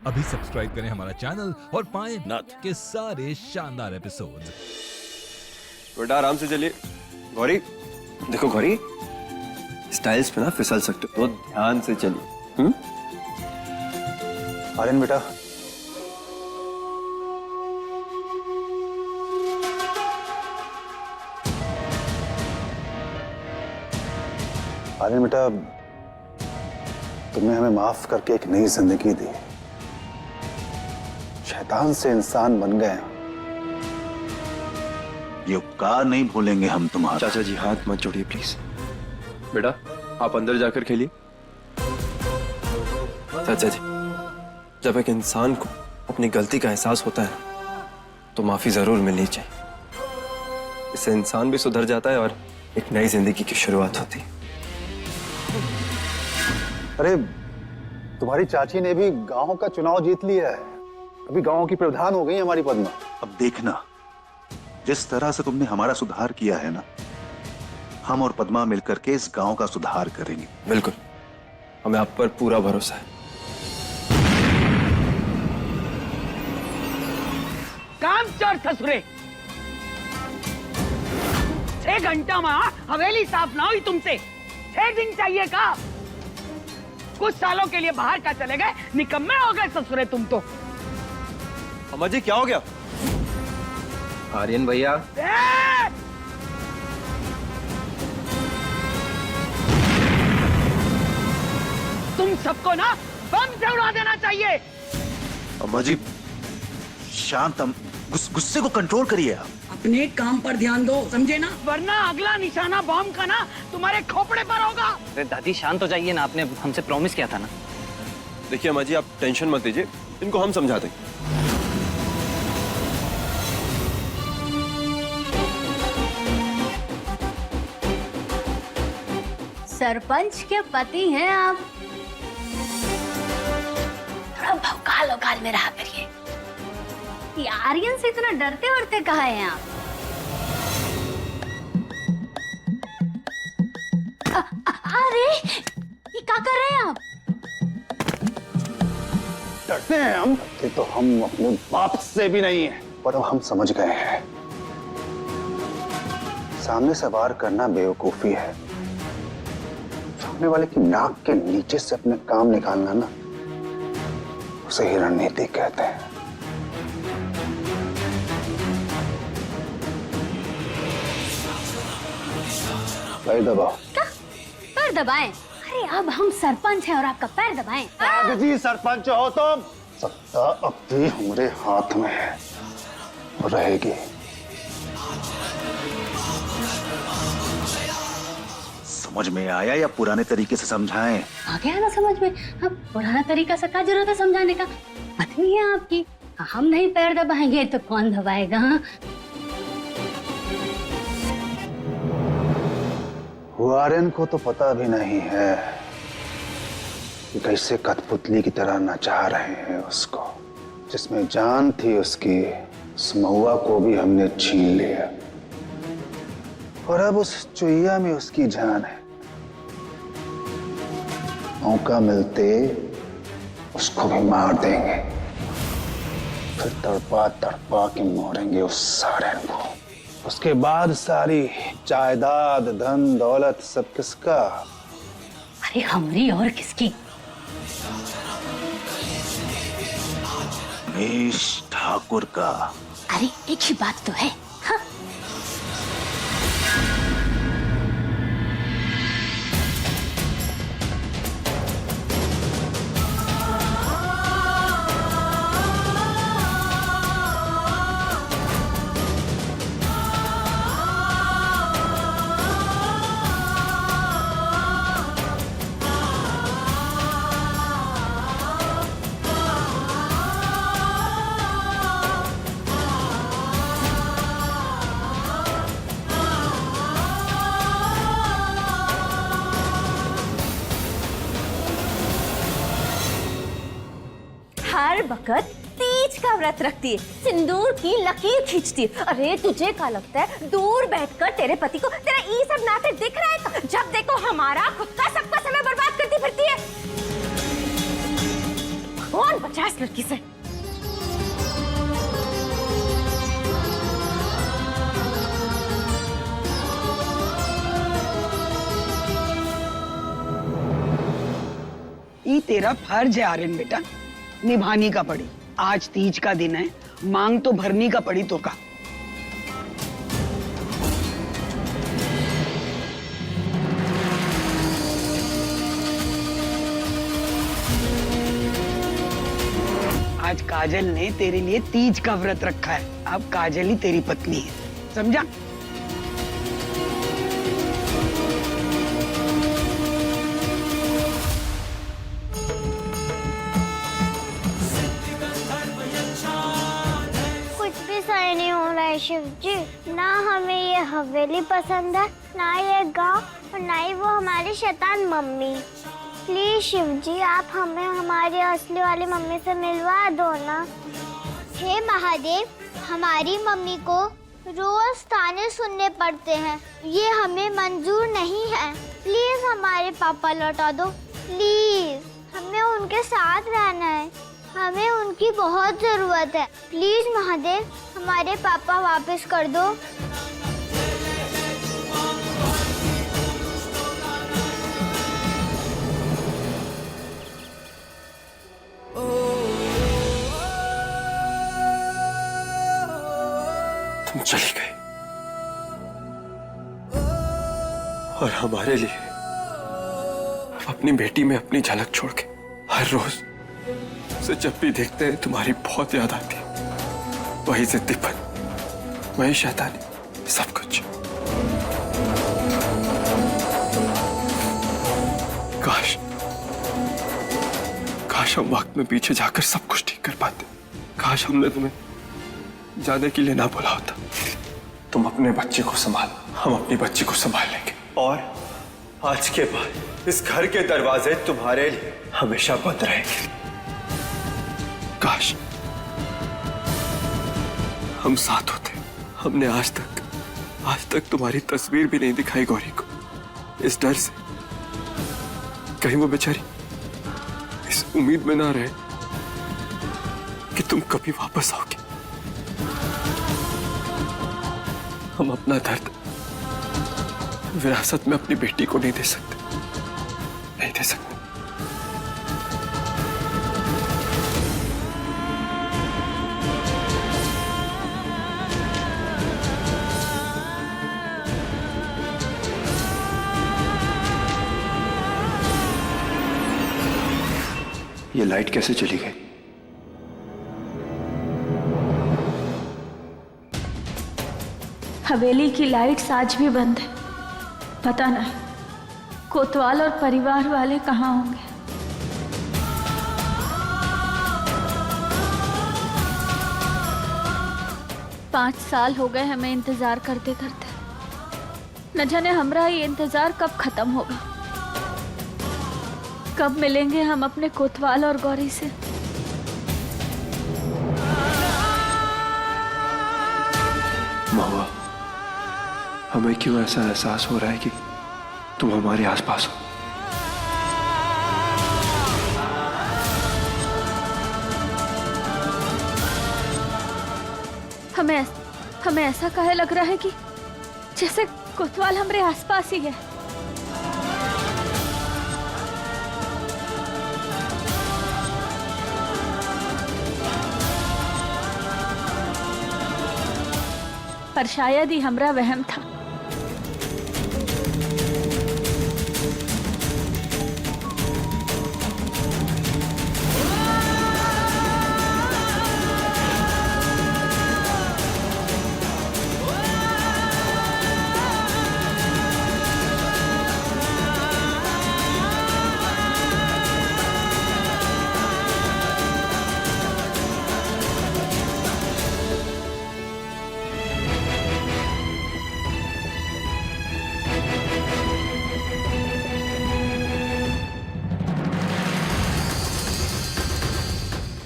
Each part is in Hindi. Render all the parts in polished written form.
अभी सब्सक्राइब करें हमारा चैनल और पाएं नथ के सारे शानदार एपिसोड्स। बेटा आराम से चलिए। गौरी देखो गौरी, स्टाइल्स पे ना फिसल सकते हो, तो ध्यान से चलिए। आर्यन बेटा, आर्यन बेटा, तुमने हमें माफ करके एक नई जिंदगी दी। शैतान से इंसान बन गए। ये उपकार नहीं भूलेंगे हम तुम्हारा। चाचा जी हाथ मत जोड़िए प्लीज। बेटा आप अंदर जाकर खेलिए। चाचा जी, जब एक इंसान को अपनी गलती का एहसास होता है तो माफी जरूर मिलनी चाहिए। इससे इंसान भी सुधर जाता है और एक नई जिंदगी की शुरुआत होती है। अरे तुम्हारी चाची ने भी गांव का चुनाव जीत लिया है। अभी गांव की प्रधान हो गई हमारी पद्मा। अब देखना, जिस तरह से तुमने हमारा सुधार किया है ना, हम और पद्मा मिलकर के इस गांव का सुधार करेंगे। बिल्कुल, हमें आप पर पूरा भरोसा है। काम चोर ससुरे, 6 घंटा में हवेली साफ ना हुई तुमसे। 6 दिन चाहिए का? कुछ सालों के लिए बाहर का चले गए, निकम्मे हो गए ससुरे तुम तो। अम्मा जी क्या हो गया? आर्यन भैया, तुम सबको ना बम से उड़ा देना चाहिए। अम्मा जी शांत, गुस्से को कंट्रोल करिए आप। अपने काम पर ध्यान दो, समझे ना? वरना अगला निशाना बम का ना तुम्हारे खोपड़े पर होगा। अरे दादी शांत हो जाइए ना, आपने हमसे प्रॉमिस किया था ना। देखिए अम्मा जी, आप टेंशन मत लीजिए, इनको हम समझाते हैं। सरपंच के पति हैं आप। थोड़ा भौकाल औकाल में रहा करिए। ये आर्यन से इतना डरते उड़ते कहा हैं आप? अरे ये क्या कर रहे हैं आप? डरते हैं हम? ये तो हम अपने बाप से भी नहीं है। पर अब हम समझ गए हैं, सामने से वार करना बेवकूफी है। सामने वाले की नाक के नीचे से अपने काम निकालना ना, उसे ही रणनीति कहते हैं। पैर दबाओ। क्या? पैर दबाएं? अरे अब हम सरपंच हैं और आपका पैर दबाएं? कागजी सरपंच हो तुम। सत्ता अब भी हमारे हाथ में है और रहेगी। समझ में आया या पुराने तरीके से समझाएं? आ गया ना समझ में। अब पुराना तरीका से क्या जरूरत है समझाने का? पत्नी है आपकी, हम नहीं पैर दबाएंगे तो कौन दबाएगा? हाँ? आर्यन को तो पता भी नहीं है कि कैसे कठपुतली की तरह नचा रहे हैं उसको। जिसमें जान थी उसकी, उस महुआ को भी हमने छीन लिया और अब उस चुईया में उसकी जान है। मौका मिलते उसको भी मार देंगे, फिर तड़पा तड़पा के मारेंगे उस आर्यन को। उसके बाद सारी जायदाद धन दौलत सब किसका? अरे हमारी और किसकी? रमेश ठाकुर का। अरे एक ही बात तो है। हाँ? हर वक्त तीज का व्रत रखती है, सिंदूर की लकीर खींचती है। अरे तुझे क्या लगता है दूर बैठकर तेरे पति को तेरा ये सब नाटक दिख रहा है? तो जब देखो हमारा खुद का सबका समय बर्बाद करती फिरती है। कौन बचा इस लड़की से? ये तेरा फर्ज है आर्यन बेटा, निभानी का पड़ी। आज तीज का दिन है, मांग तो भरनी का पड़ी तो का। आज काजल ने तेरे लिए तीज का व्रत रखा है। अब काजल ही तेरी पत्नी है, समझा? कुछ भी सही नहीं हो रहा है शिव जी। ना हमें ये हवेली पसंद है, ना ये गांव, और ना ही वो हमारी शैतान मम्मी। प्लीज शिव जी, आप हमें हमारी असली वाली मम्मी से मिलवा दो ना। हे महादेव, हमारी मम्मी को रोज ताने सुनने पड़ते हैं, ये हमें मंजूर नहीं है। प्लीज हमारे पापा लौटा दो, प्लीज। हमें उनके साथ रहना है, हमें उनकी बहुत जरूरत है। प्लीज महादेव, हमारे पापा वापस कर दो। तुम चली गई और हमारे लिए अपनी बेटी में अपनी झलक छोड़ के हर रोज उसे जब भी देखते हैं तुम्हारी बहुत याद आती है। वही जिद्दीपन, वही शैतानी, सब कुछ। काश काश हम वक्त में पीछे जाकर सब कुछ ठीक कर पाते। काश हमने तुम्हें जाने के लिए ना बोला होता। तुम अपने बच्चे को संभाल, हम अपनी बच्ची को संभाल लेंगे। और आज के बाद इस घर के दरवाजे तुम्हारे लिए हमेशा बंद रहेंगे। काश हम साथ होते। हमने आज तक तुम्हारी तस्वीर भी नहीं दिखाई गौरी को, इस डर से कहीं वो बेचारी इस उम्मीद में ना रहे कि तुम कभी वापस आओगे। हम अपना दर्द विरासत में अपनी बेटी को नहीं दे सकते, नहीं दे सकते। ये लाइट कैसे चली गई? हवेली की लाइट्स आज भी बंद है। पता नहीं कोतवाल और परिवार वाले कहाँ होंगे। पांच साल हो गए हमें इंतजार करते करते। न जाने हमारा ये इंतजार कब खत्म होगा, कब मिलेंगे हम अपने कोतवाल और गौरी से। महुआ, हमें क्यों ऐसा एहसास हो रहा है कि तुम हमारे आसपास हो? हमें ऐसा काहे लग रहा है कि जैसे कोतवाल हमारे आसपास ही है। पर शायद ही हमरा वहम था।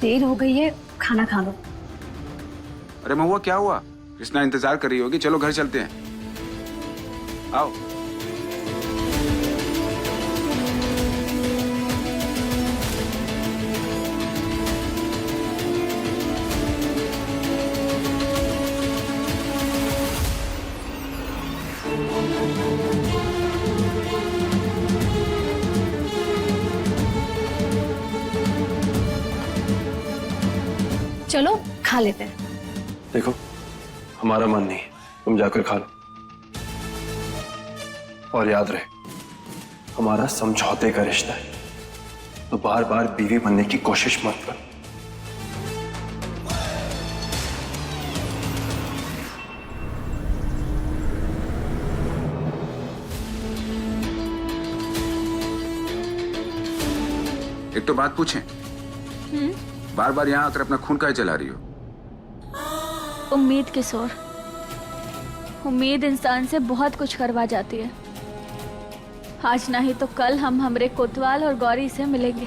देर हो गई है, खाना खा लो। अरे महुआ, क्या हुआ? कृष्णा इंतजार कर रही होगी, चलो घर चलते हैं। आओ। चलो खा लेते हैं। देखो, हमारा मन नहीं है, तुम जाकर खा लो। और याद रहे, हमारा समझौते का रिश्ता है, तो बार बार बीवी बनने की कोशिश मत करो। एक तो बात पूछें, बार बार यहाँ आकर अपना खून काहे जला रही हो? उम्मीद किशोर, उम्मीद इंसान से बहुत कुछ करवा जाती है। आज नहीं तो कल हम हमरे कोतवाल और गौरी से मिलेंगे।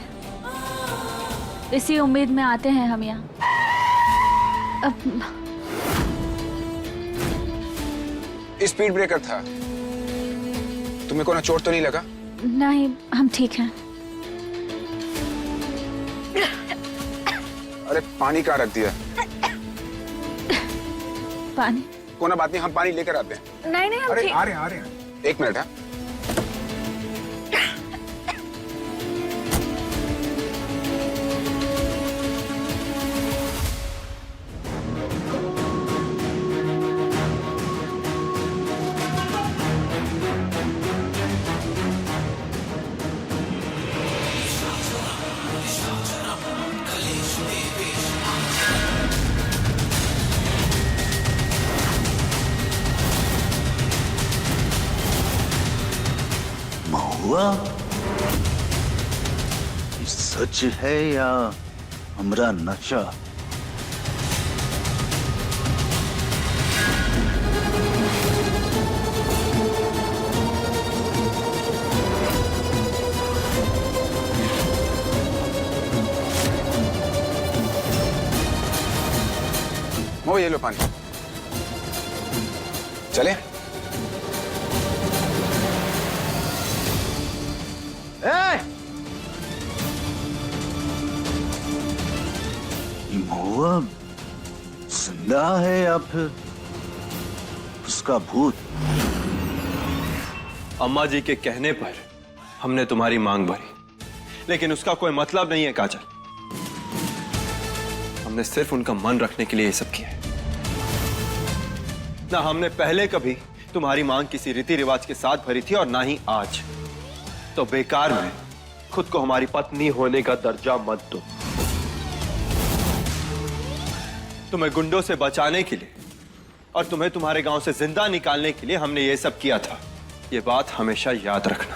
इसी उम्मीद में आते हैं हम यहाँ। अब स्पीड ब्रेकर था, तुम्हें कोई चोट तो नहीं लगा? नहीं, हम ठीक हैं। अरे पानी कहाँ रख दिया? पानी? कोई बात नहीं, हम पानी लेकर आते हैं। नहीं नहीं, हम अरे ठीक। आ रहे हैं। एक मिनट है। महुआ, ये सच है या हमरा नशा? वो ये लो पानी, चले? महुआ जिंदा है या फिर उसका भूत? अम्मा जी के कहने पर हमने तुम्हारी मांग भरी, लेकिन उसका कोई मतलब नहीं है काजल। हमने सिर्फ उनका मन रखने के लिए ये सब किया है। ना हमने पहले कभी तुम्हारी मांग किसी रीति रिवाज के साथ भरी थी और ना ही आज। तो बेकार में खुद को हमारी पत्नी होने का दर्जा मत दो। तुम्हें गुंडों से बचाने के लिए और तुम्हें तुम्हारे गांव से जिंदा निकालने के लिए हमने ये सब किया था। ये बात हमेशा याद रखना।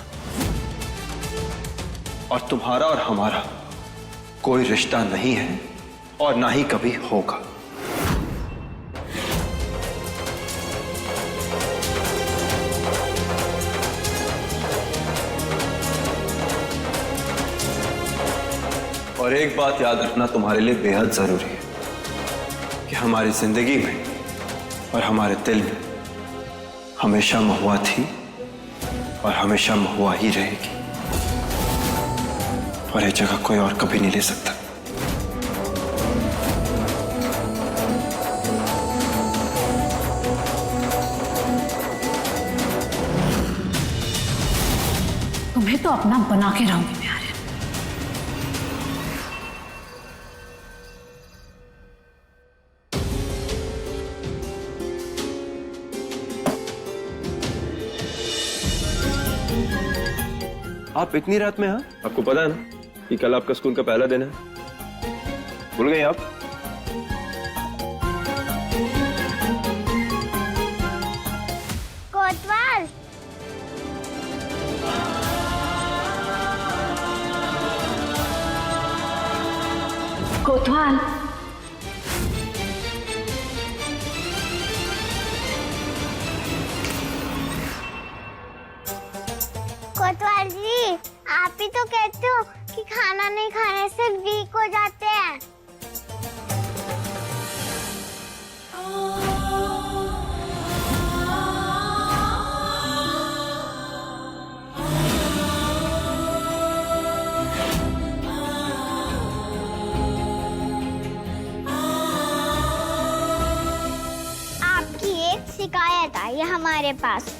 और तुम्हारा और हमारा कोई रिश्ता नहीं है और ना ही कभी होगा। और एक बात याद रखना तुम्हारे लिए बेहद जरूरी है कि हमारी जिंदगी में और हमारे दिल में हमेशा महुआ थी और हमेशा महुआ ही रहेगी। और ये जगह कोई और कभी नहीं ले सकता। तुम्हें तो अपना बना के रहूंगी मैं। आप इतनी रात में? हाँ, आपको पता है ना कि कल आपका स्कूल का पहला दिन है। भूल गए आप? कोतवाल, कोतवाल, कोतवाल जी, आप ही तो कहते हो कि खाना नहीं खाने से वीक हो जाते हैं। आपकी एक शिकायत आई है हमारे पास।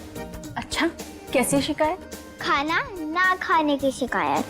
अच्छा, कैसी शिकायत? खाना ना खाने की शिकायत।